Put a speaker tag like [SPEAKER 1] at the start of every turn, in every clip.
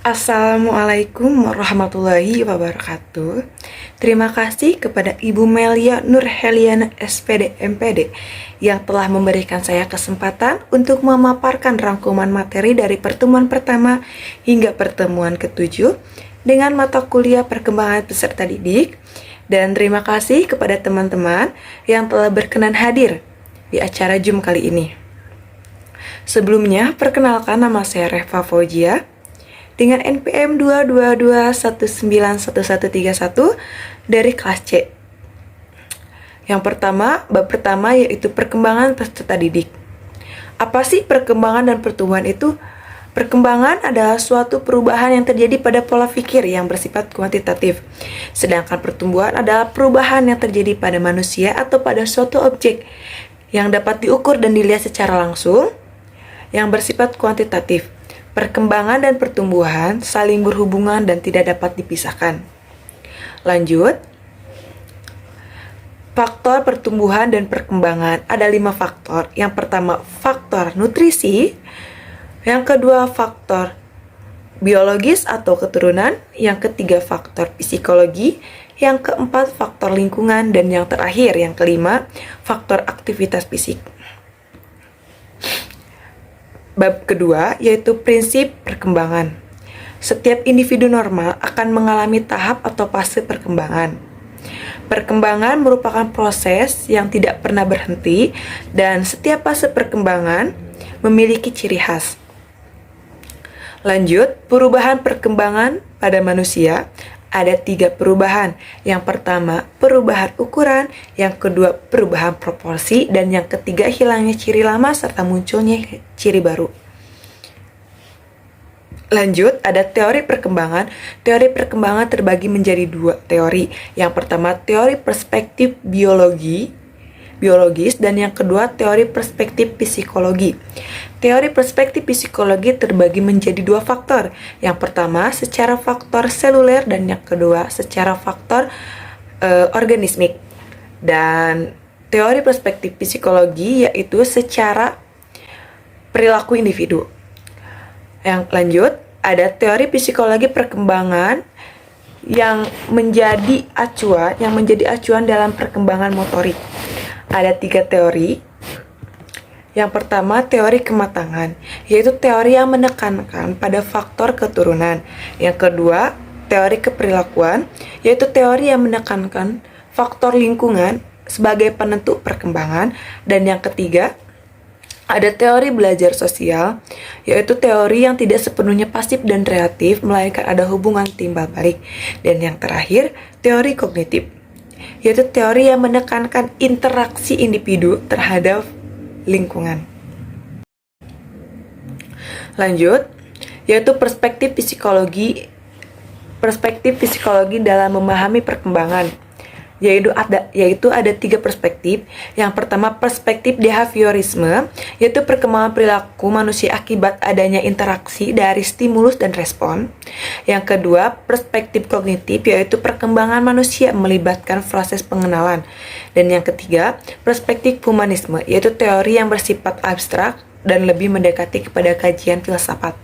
[SPEAKER 1] Assalamualaikum warahmatullahi wabarakatuh. Terima kasih kepada Ibu Melia Nurheliana SPD MPD yang telah memberikan saya kesempatan untuk memaparkan rangkuman materi dari pertemuan pertama hingga pertemuan ketujuh dengan mata kuliah perkembangan peserta didik. Dan terima kasih kepada teman-teman yang telah berkenan hadir di acara Zoom kali ini. Sebelumnya, perkenalkan nama saya Reva Fauzia dengan NPM 222191131 dari kelas C. Yang pertama, bab pertama yaitu perkembangan peserta didik. Apa sih perkembangan dan pertumbuhan itu? Perkembangan adalah suatu perubahan yang terjadi pada pola pikir yang bersifat kuantitatif. Sedangkan pertumbuhan adalah perubahan yang terjadi pada manusia atau pada suatu objek yang dapat diukur dan dilihat secara langsung yang bersifat kuantitatif. Perkembangan dan pertumbuhan saling berhubungan dan tidak dapat dipisahkan. Lanjut. Faktor pertumbuhan dan perkembangan ada 5 faktor. Yang pertama, faktor nutrisi. Yang kedua, faktor biologis atau keturunan. Yang ketiga, faktor psikologi. Yang keempat, faktor lingkungan. Dan yang terakhir, yang kelima, faktor aktivitas fisik. Bab kedua yaitu prinsip perkembangan. Setiap individu normal akan mengalami tahap atau fase perkembangan. Perkembangan merupakan proses yang tidak pernah berhenti dan setiap fase perkembangan memiliki ciri khas. Lanjut, perubahan perkembangan pada manusia. Ada 3 perubahan. Yang pertama, perubahan ukuran. Yang kedua, perubahan proporsi. Dan yang ketiga, hilangnya ciri lama serta munculnya ciri baru. Lanjut, ada teori perkembangan. Teori perkembangan terbagi menjadi 2 teori. Yang pertama, teori perspektif biologis, dan yang kedua, teori perspektif psikologi. Teori perspektif psikologi terbagi menjadi 2 faktor. Yang pertama, secara faktor seluler, dan yang kedua, secara faktor organismik. Dan teori perspektif psikologi yaitu secara perilaku individu. Yang lanjut, ada teori psikologi perkembangan yang menjadi acuan dalam perkembangan motorik. Ada 3 teori. Yang pertama, teori kematangan, yaitu teori yang menekankan pada faktor keturunan. Yang kedua, teori keperilakuan, yaitu teori yang menekankan faktor lingkungan sebagai penentu perkembangan. Dan yang ketiga, ada teori belajar sosial, yaitu teori yang tidak sepenuhnya pasif dan reaktif, melainkan ada hubungan timbal balik. Dan yang terakhir, teori kognitif, yaitu teori yang menekankan interaksi individu terhadap lingkungan. Lanjut, yaitu perspektif psikologi dalam memahami perkembangan, yaitu ada 3 perspektif. Yang pertama, perspektif behaviorisme, yaitu perkembangan perilaku manusia akibat adanya interaksi dari stimulus dan respon. Yang kedua, perspektif kognitif, yaitu perkembangan manusia melibatkan proses pengenalan. Dan yang ketiga, perspektif humanisme, yaitu teori yang bersifat abstrak dan lebih mendekati kepada kajian filsafat.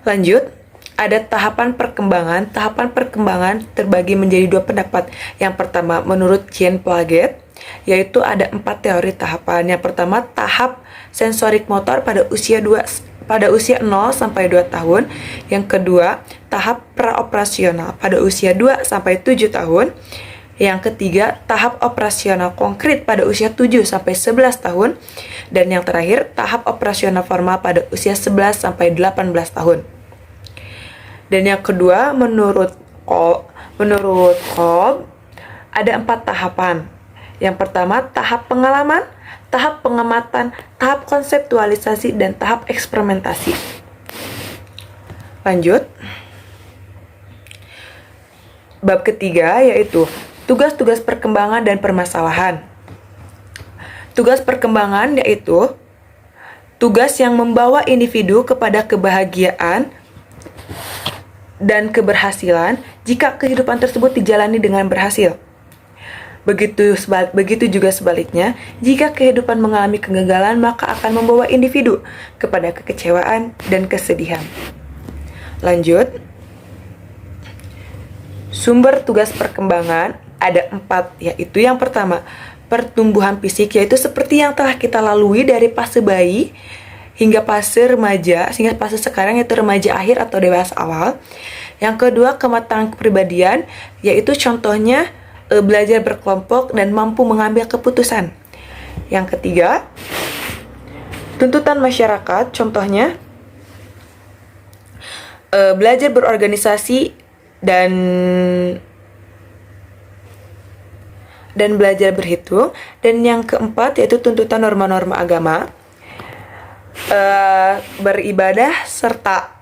[SPEAKER 1] Lanjut, ada tahapan perkembangan. Tahapan perkembangan terbagi menjadi 2 pendapat. Yang pertama, menurut Jean Piaget, yaitu ada 4 teori tahapan. Yang pertama, tahap sensorik motor pada usia 0 sampai 2 tahun. Yang kedua, tahap praoperasional pada usia 2 sampai 7 tahun. Yang ketiga, tahap operasional konkret pada usia 7 sampai 11 tahun. Dan yang terakhir, tahap operasional formal pada usia 11 sampai 18 tahun. Dan yang kedua, menurut Kolb, ada 4 tahapan. Yang pertama, tahap pengalaman, tahap pengamatan, tahap konseptualisasi, dan tahap eksperimentasi. Lanjut. Bab ketiga yaitu tugas-tugas perkembangan dan permasalahan. Tugas perkembangan yaitu tugas yang membawa individu kepada kebahagiaan dan keberhasilan jika kehidupan tersebut dijalani dengan berhasil. Begitu juga sebaliknya, jika kehidupan mengalami kegagalan, maka akan membawa individu kepada kekecewaan dan kesedihan. Lanjut, sumber tugas perkembangan ada 4, yaitu yang pertama, pertumbuhan fisik, yaitu seperti yang telah kita lalui dari fase bayi hingga fase remaja, sehingga fase sekarang yaitu remaja akhir atau dewasa awal. Yang kedua, kematangan kepribadian, yaitu contohnya belajar berkelompok dan mampu mengambil keputusan. Yang ketiga, tuntutan masyarakat, contohnya belajar berorganisasi dan belajar berhitung. Dan yang keempat yaitu tuntutan norma-norma agama, beribadah serta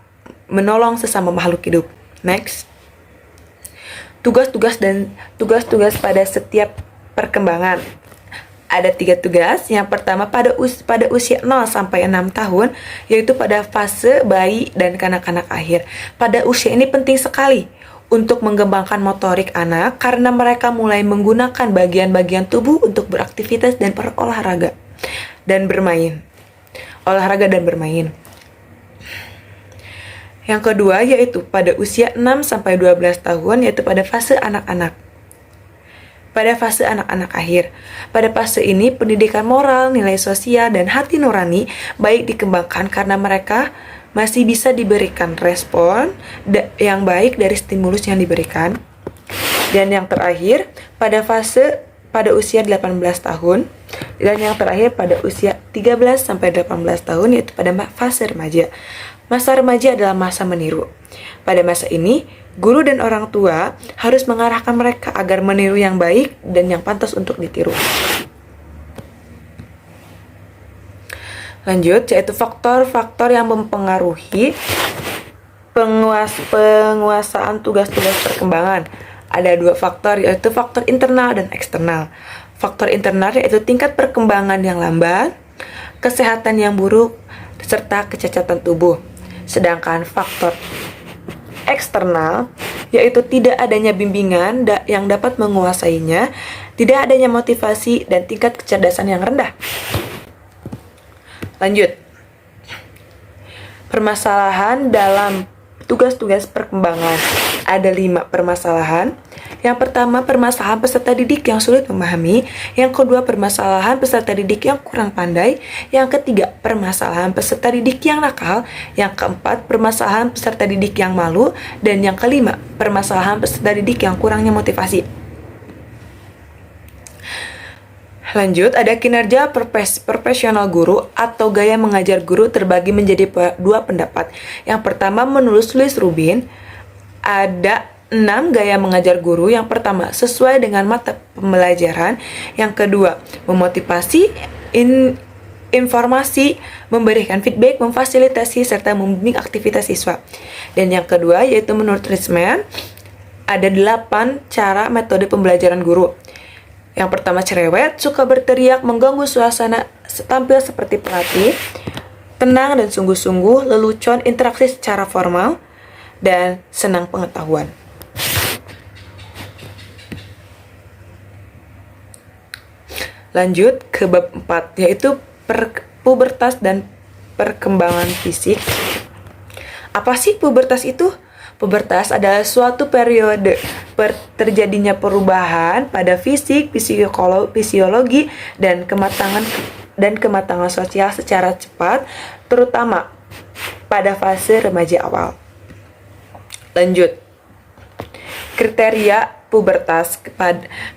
[SPEAKER 1] menolong sesama makhluk hidup. Next, tugas-tugas pada setiap perkembangan. Ada 3 tugas. Yang pertama pada usia 0 sampai 6 tahun, yaitu pada fase bayi dan kanak-kanak akhir. Pada usia ini penting sekali untuk mengembangkan motorik anak karena mereka mulai menggunakan bagian-bagian tubuh untuk beraktivitas dan berolahraga dan bermain. Yang kedua yaitu pada usia 6 sampai 12 tahun, yaitu pada fase anak-anak. Pada fase anak-anak akhir. Pada fase ini pendidikan moral, nilai sosial, dan hati nurani baik dikembangkan karena mereka masih bisa diberikan respon yang baik dari stimulus yang diberikan. Dan yang terakhir pada usia 18 tahun, dan yang terakhir pada usia 13 sampai 18 tahun, yaitu pada fase remaja. Masa remaja adalah masa meniru. Pada masa ini, guru dan orang tua harus mengarahkan mereka agar meniru yang baik dan yang pantas untuk ditiru. Lanjut, yaitu faktor-faktor yang mempengaruhi penguasaan tugas-tugas perkembangan. Ada 2 faktor, yaitu faktor internal dan eksternal. Faktor internal yaitu tingkat perkembangan yang lambat, kesehatan yang buruk, serta kecacatan tubuh. Sedangkan faktor eksternal yaitu tidak adanya bimbingan yang dapat menguasainya, tidak adanya motivasi, dan tingkat kecerdasan yang rendah. Lanjut, permasalahan dalam tugas-tugas perkembangan. Ada 5 permasalahan. Yang pertama, permasalahan peserta didik yang sulit memahami. Yang kedua, permasalahan peserta didik yang kurang pandai. Yang ketiga, permasalahan peserta didik yang nakal. Yang keempat, permasalahan peserta didik yang malu. Dan yang kelima, permasalahan peserta didik yang kurangnya motivasi. Lanjut, ada kinerja profesional guru atau gaya mengajar guru terbagi menjadi 2 pendapat. Yang pertama, menurut Louis Rubin, ada 6 gaya mengajar guru. Yang pertama, sesuai dengan mata pembelajaran. Yang kedua, memotivasi, informasi, memberikan feedback, memfasilitasi, serta membimbing aktivitas siswa. Dan yang kedua, yaitu menurut Richman, ada 8 cara metode pembelajaran guru. Yang pertama, cerewet, suka berteriak, mengganggu suasana, tampil seperti pelatih, tenang dan sungguh-sungguh, lelucon, interaksi secara formal, dan senang pengetahuan. Lanjut ke bab 4, yaitu pubertas dan perkembangan fisik. Apa sih pubertas itu? Pubertas adalah suatu periode terjadinya perubahan pada fisik, fisiologi, dan kematangan sosial secara cepat, terutama pada fase remaja awal. Lanjut, kriteria pubertas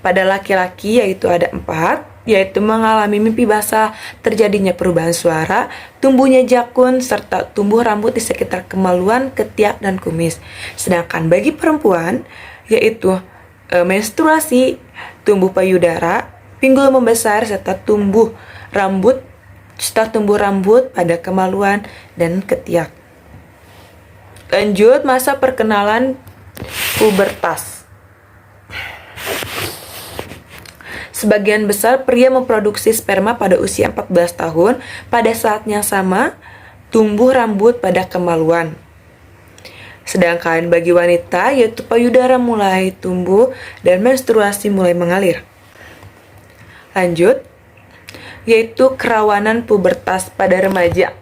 [SPEAKER 1] pada laki-laki yaitu ada 4, yaitu mengalami mimpi basah, terjadinya perubahan suara, tumbuhnya jakun, serta tumbuh rambut di sekitar kemaluan, ketiak, dan kumis. Sedangkan bagi perempuan, yaitu menstruasi, tumbuh payudara, pinggul membesar, serta tumbuh rambut pada kemaluan dan ketiak. Lanjut, masa perkenalan pubertas. Sebagian besar pria memproduksi sperma pada usia 14 tahun. Pada saatnya sama, tumbuh rambut pada kemaluan. Sedangkan bagi wanita, yaitu payudara mulai tumbuh dan menstruasi mulai mengalir. Lanjut, yaitu kerawanan pubertas pada remaja.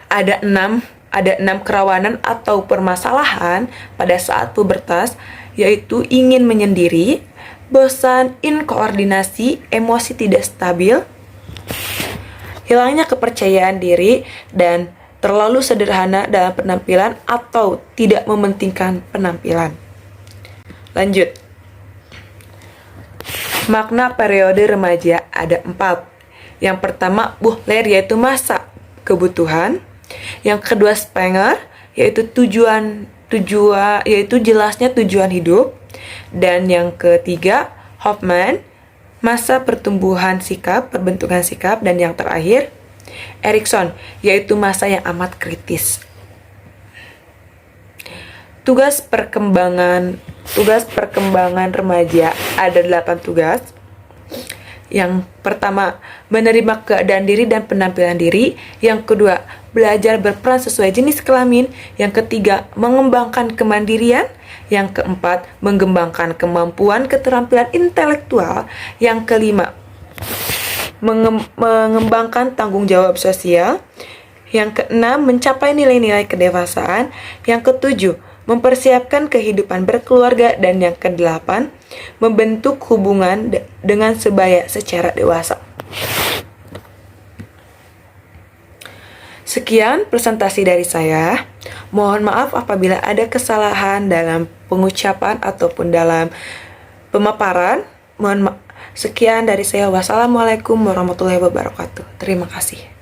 [SPEAKER 1] Ada 6 Ada 6 kerawanan atau permasalahan pada saat pubertas, yaitu ingin menyendiri, bosan, inkoordinasi, emosi tidak stabil, hilangnya kepercayaan diri, dan terlalu sederhana dalam penampilan atau tidak mementingkan penampilan. Lanjut. Makna periode remaja ada 4. Yang pertama, Buchler, yaitu masa kebutuhan. Yang kedua, Spenger, yaitu yaitu jelasnya tujuan hidup. Dan yang ketiga, Hoffman, masa pertumbuhan sikap, perbentukan sikap. Dan yang terakhir, Erikson, yaitu masa yang amat kritis. Tugas perkembangan remaja ada 8 tugas. Yang pertama, menerima keadaan diri dan penampilan diri. Yang kedua, belajar berperan sesuai jenis kelamin. Yang ketiga, mengembangkan kemandirian. Yang keempat, mengembangkan kemampuan keterampilan intelektual. Yang kelima, mengembangkan tanggung jawab sosial. Yang keenam, mencapai nilai-nilai kedewasaan. Yang ketujuh, mempersiapkan kehidupan berkeluarga. Dan yang kedelapan, membentuk hubungan dengan sebaya secara dewasa. Sekian presentasi dari saya. Mohon maaf apabila ada kesalahan dalam pengucapan ataupun dalam pemaparan. Sekian dari saya. Wassalamualaikum warahmatullahi wabarakatuh. Terima kasih.